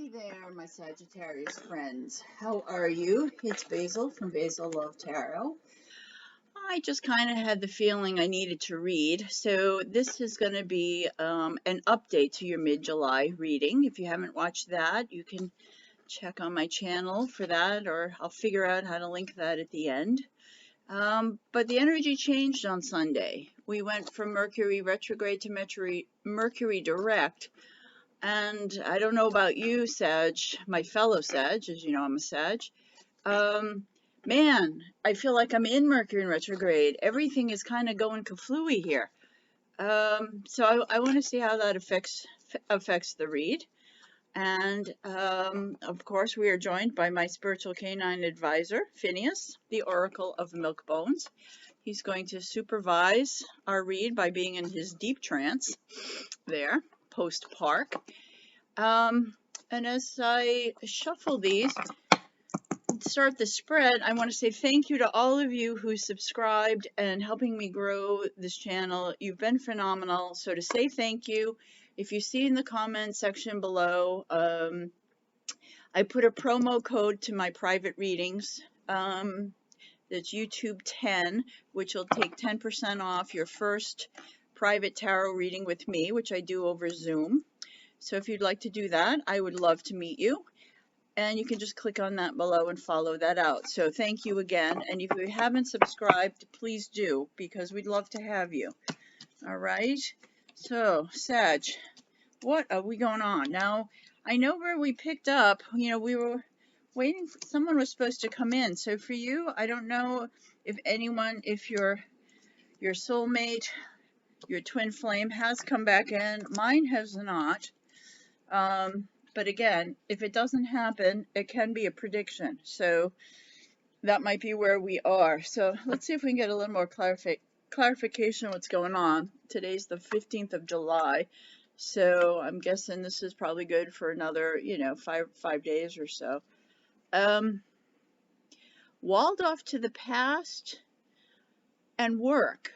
Hey there, my Sagittarius friends. How are you? It's Basil from Basil Tarot. I just kind of had the feeling I needed to read, so this is going to be an update to your mid-July reading. If you haven't watched that, you can check on my channel for that, or I'll figure out how to link that at the end. But the energy changed on Sunday. We went from Mercury retrograde to Mercury direct. And I don't know about you, Sag, my fellow Sag, as you know, I'm a Sag. Man, I feel like I'm in Mercury in retrograde. Everything is kind of going kaflooey here. So I want to see how that affects the read. And of course, we are joined by my spiritual canine advisor, Phineas, the Oracle of Milk Bones. He's going to supervise our read by being in his deep trance there, post-park. And as I shuffle these, start the spread, I want to say thank you to all of you who subscribed and helping me grow this channel. You've been phenomenal. So to say thank you, if you see in the comment section below, I put a promo code to my private readings. That's YouTube 10, which will take 10% off your first private tarot reading with me, which I do over Zoom. So if you'd like to do that, I would love to meet you. And you can just click on that below and follow that out. So thank you again. And if you haven't subscribed, please do, because we'd love to have you. All right. So, Sag, what are we going on? Now, I know where we picked up. You know, we were waiting for someone was supposed to come in. So for you, I don't know if anyone, if your soulmate, your twin flame has come back in. Mine has not. But again, if it doesn't happen, it can be a prediction. So that might be where we are. So let's see if we can get a little more clarification of what's going on. Today's the 15th of July. So I'm guessing this is probably good for another, five days or so. Walled off to the past and work.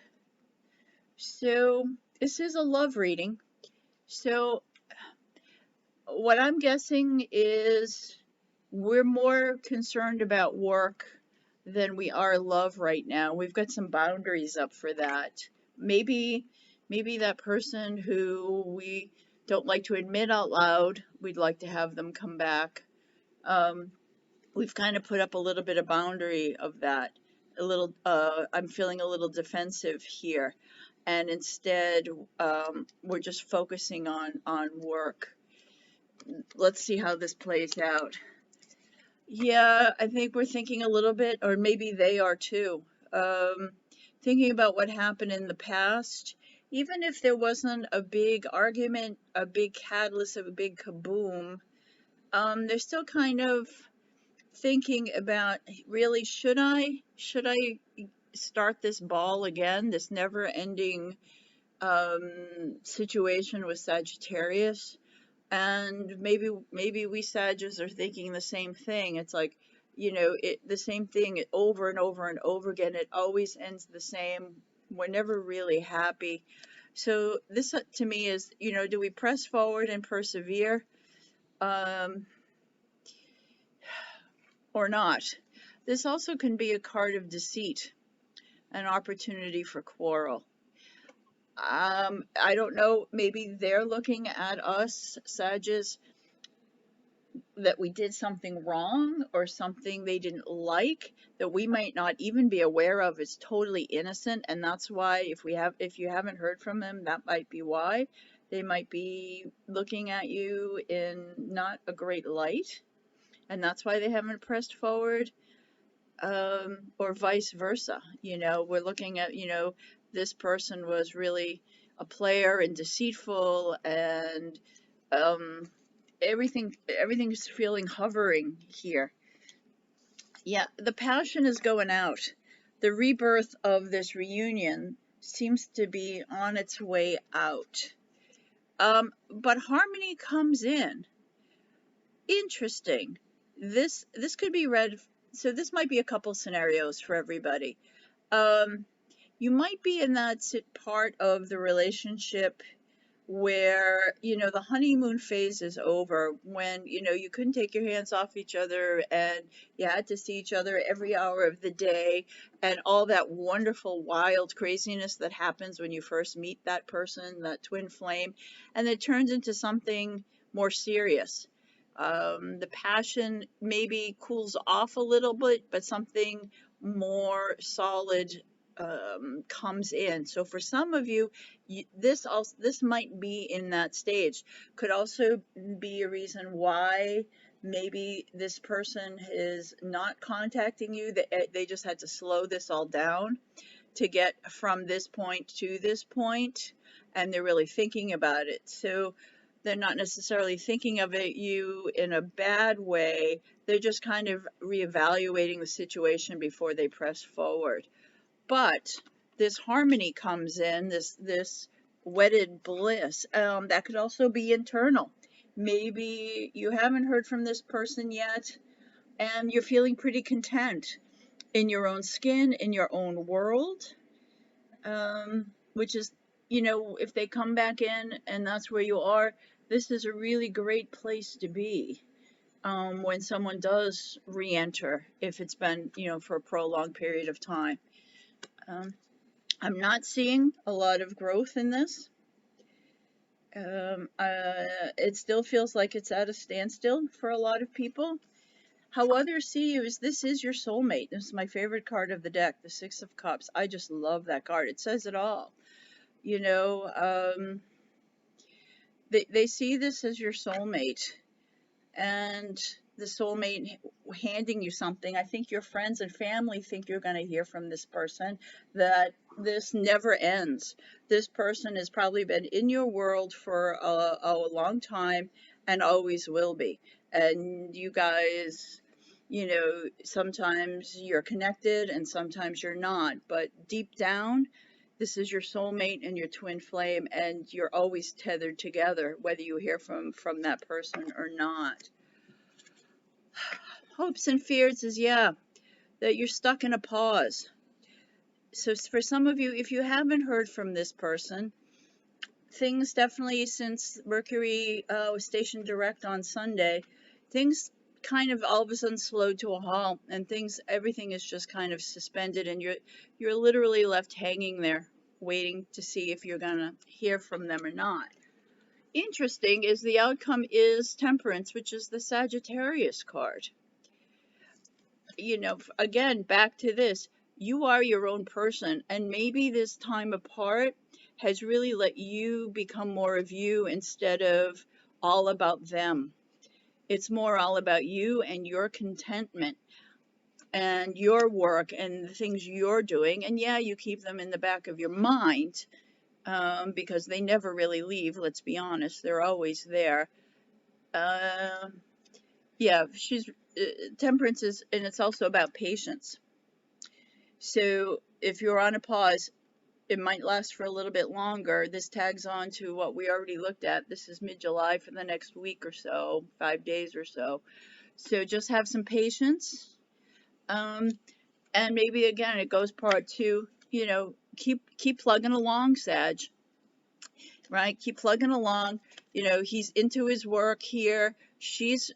So this is a love reading. So what I'm guessing is we're more concerned about work than we are love right now. We've got some boundaries up for that. Maybe that person who we don't like to admit out loud, we'd like to have them come back. We've kind of put up a little bit of boundary of that. I'm feeling a little defensive here. And instead, we're just focusing on work. Let's see how this plays out. Yeah, I think we're thinking a little bit, or maybe they are too, thinking about what happened in the past. Even if there wasn't a big argument, a big catalyst, a big kaboom, they're still kind of thinking about, really, should I start this ball again, this never-ending situation with Sagittarius? And maybe we Sagittarius are thinking the same thing. It's like, the same thing over and over and over again. It always ends the same. We're never really happy. So this to me is, do we press forward and persevere or not? This also can be a card of deceit, an opportunity for quarrel. I don't know, maybe they're looking at us, Sagittarius, that we did something wrong or something they didn't like that we might not even be aware of is totally innocent, and that's why if you haven't heard from them, that might be why. They might be looking at you in not a great light, and that's why they haven't pressed forward, or vice versa. We're looking at, this person was really a player and deceitful, and everything's feeling hovering here. Yeah, the passion is going out. The rebirth of this reunion seems to be on its way out. But harmony comes in. Interesting. This could be read, so this might be a couple scenarios for everybody. You might be in that part of the relationship where, the honeymoon phase is over, when, you couldn't take your hands off each other and you had to see each other every hour of the day, and all that wonderful, wild craziness that happens when you first meet that person, that twin flame, and it turns into something more serious. The passion maybe cools off a little bit, but something more solid comes in. So for some of you, this might be in that stage. Could also be a reason why maybe this person is not contacting you. They just had to slow this all down to get from this point to this point, and they're really thinking about it. So they're not necessarily thinking of you in a bad way. They're just kind of reevaluating the situation before they press forward. But this harmony comes in, this wedded bliss. That could also be internal. Maybe you haven't heard from this person yet, and you're feeling pretty content in your own skin, in your own world, which is, if they come back in and that's where you are, this is a really great place to be when someone does re-enter, if it's been, for a prolonged period of time. I'm not seeing a lot of growth in this. It still feels like it's at a standstill for a lot of people. How others see you is this is your soulmate. This is my favorite card of the deck, the Six of Cups. I just love that card. It says it all. They see this as your soulmate, and the soulmate handing you something. I think your friends and family think you're going to hear from this person, that this never ends. This person has probably been in your world for a long time and always will be. And you guys, sometimes you're connected and sometimes you're not. But deep down, this is your soulmate and your twin flame, and you're always tethered together, whether you hear from that person or not. Hopes and fears is, that you're stuck in a pause. So for some of you, if you haven't heard from this person, things definitely, since Mercury was stationed direct on Sunday, things kind of all of a sudden slowed to a halt, and everything is just kind of suspended, and you're literally left hanging there, waiting to see if you're gonna hear from them or not. Interesting is the outcome is Temperance, which is the Sagittarius card. Again, back to this, you are your own person, and maybe this time apart has really let you become more of you instead of all about them. It's more all about you and your contentment and your work and the things you're doing. And you keep them in the back of your mind because they never really leave, let's be honest. They're always there. Temperance is, and it's also about patience. So if you're on a pause, it might last for a little bit longer. This tags on to what we already looked at. This is mid-July for the next week or so, 5 days or so. So just have some patience. And maybe again, it goes part two, keep plugging along, Sag. Right? Keep plugging along. He's into his work here. She's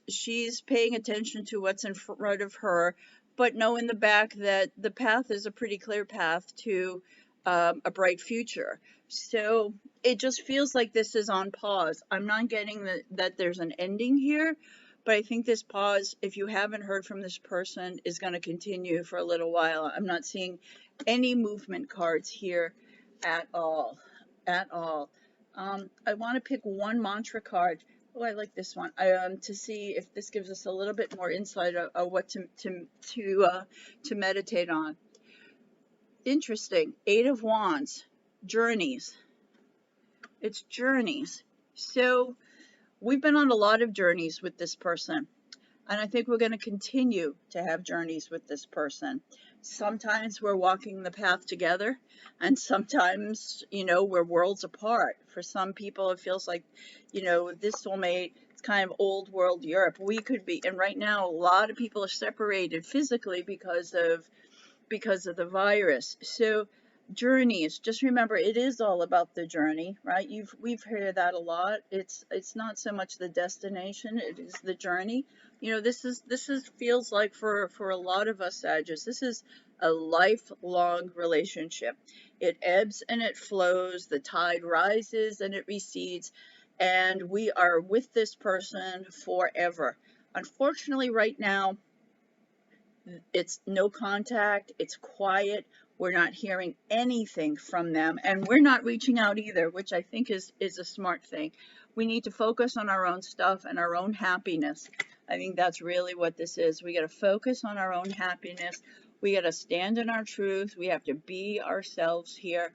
paying attention to what's in front of her, but know in the back that the path is a pretty clear path to a bright future. So it just feels like this is on pause. I'm not getting that there's an ending here, but I think this pause, if you haven't heard from this person, is going to continue for a little while. I'm not seeing any movement cards here at all. I want to pick one mantra card. Oh, I like this one. To see if this gives us a little bit more insight of what to meditate on. Interesting. 8 of Wands. Journeys. It's journeys. So we've been on a lot of journeys with this person, and I think we're going to continue to have journeys with this person. Sometimes we're walking the path together, and sometimes, we're worlds apart. For some people, it feels like, this soulmate, it's kind of old world Europe. We could be, and right now, a lot of people are separated physically because of the virus. So journeys. Just remember, it is all about the journey, right? We've heard that a lot. It's not so much the destination, it is the journey. You know, this is feels like for a lot of us Sagittarius, this is a lifelong relationship. It ebbs and it flows, the tide rises and it recedes, and we are with this person forever. Unfortunately, right now, it's no contact, it's quiet, we're not hearing anything from them, and we're not reaching out either, which I think is a smart thing. We need to focus on our own stuff and our own happiness. I think that's really what this is. We got to focus on our own happiness. We got to stand in our truth. We have to be ourselves here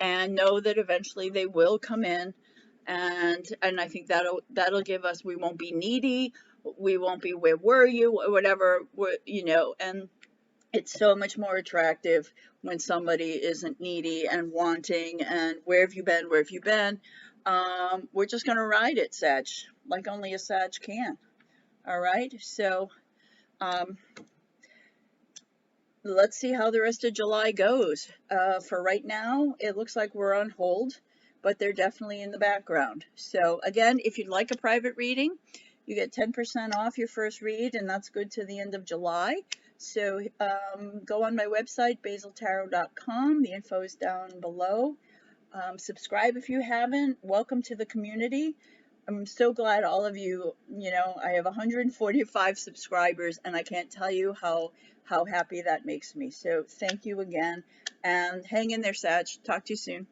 and know that eventually they will come in, and I think that'll give us, we won't be needy, we won't be where were you, or whatever, you know. And it's so much more attractive when somebody isn't needy and wanting and where have you been, where have you been. We're just going to ride it, Sag, like only a Sag can. All right, so let's see how the rest of July goes. For right now, it looks like we're on hold, but they're definitely in the background. So again, if you'd like a private reading, you get 10% off your first read, and that's good to the end of July. So go on my website, basiltarot.com. The info is down below. Subscribe if you haven't. Welcome to the community. I'm so glad all of you, you know, I have 145 subscribers, and I can't tell you how happy that makes me. So thank you again, and hang in there, Sag. Talk to you soon.